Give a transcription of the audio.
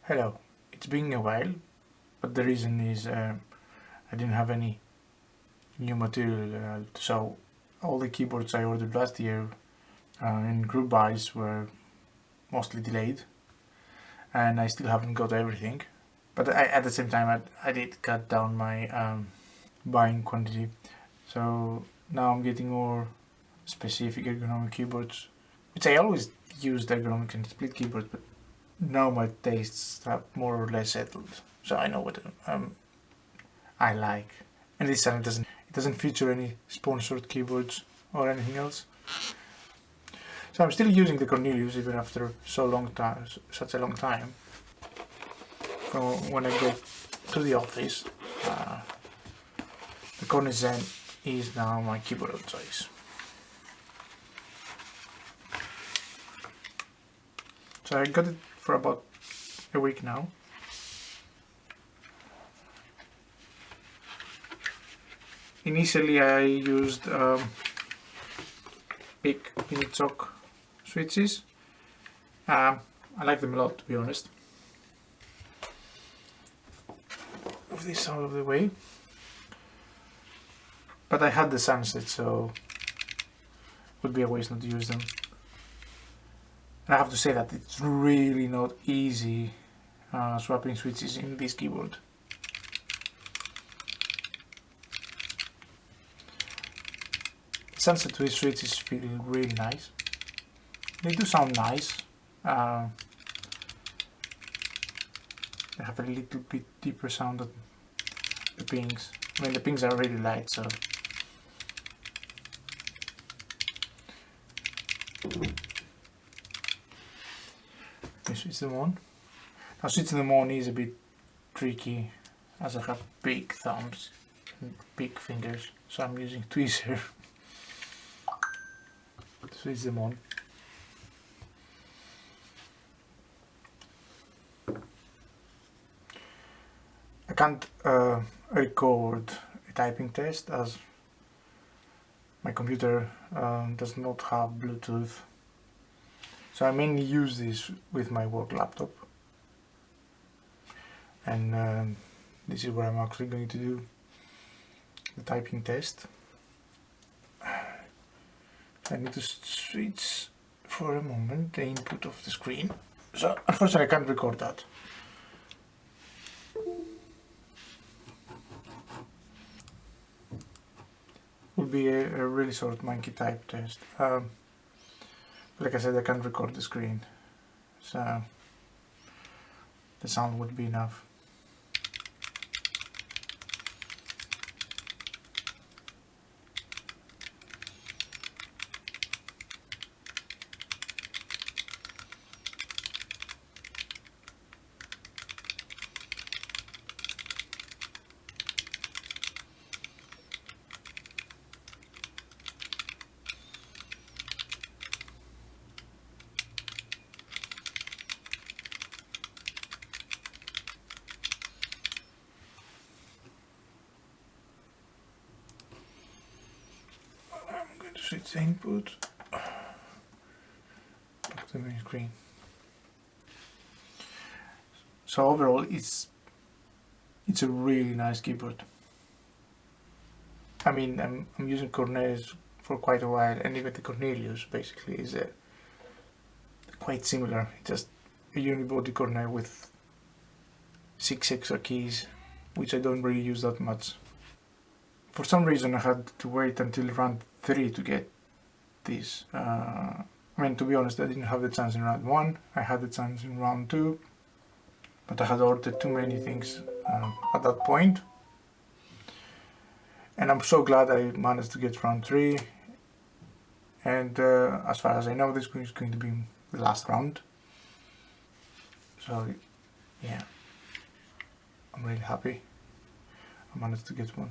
Hello, it's been a while, but the reason is I didn't have any new material, so all the keyboards I ordered last year in group buys were mostly delayed, and I still haven't got everything. But at the same time, I did cut down my buying quantity, so now I'm getting more specific ergonomic keyboards, which I always used ergonomic and split keyboards, but now my tastes have more or less settled, so I know what I like. And this time it doesn't feature any sponsored keyboards or anything else. So I'm still using the Corne-ish even after such a long time. From when I go to the office, the Corne-ish Zen is now my keyboard of choice. So I got it for about a week now. Initially I used big pin chock switches. I like them a lot, to be honest. Move this out of the way. But I had the sunset, so it would be a waste not to use them. And I have to say that it's really not easy swapping switches in this keyboard. Sunset twist switches feel really nice. They do sound nice. They have a little bit deeper sound than the pings. I mean, the pings are really light, so switch them on. Now switching them on is a bit tricky as I have big thumbs and big fingers, so I'm using tweezer to switch them on. I can't record a typing test as my computer does not have Bluetooth. So I mainly use this with my work laptop, and this is where I'm actually going to do the typing test. I need to switch for a moment the input of the screen, so unfortunately I can't record that. Will be a really short monkey type test. Like I said, I can't record the screen, so the sound would be enough. Switch the input back to the main screen. So overall, it's a really nice keyboard. I mean, I'm using Corne-ish for quite a while, and even the Corne-ish basically is quite similar. It's just a unibody Corne with 6 extra keys, which I don't really use that much. For some reason I had to wait until round 3 to get this. I mean, to be honest, I didn't have the chance in round 1, I had the chance in round 2, but I had ordered too many things at that point. And I'm so glad I managed to get round 3, and as far as I know, this is going to be the last round. So yeah, I'm really happy I managed to get one.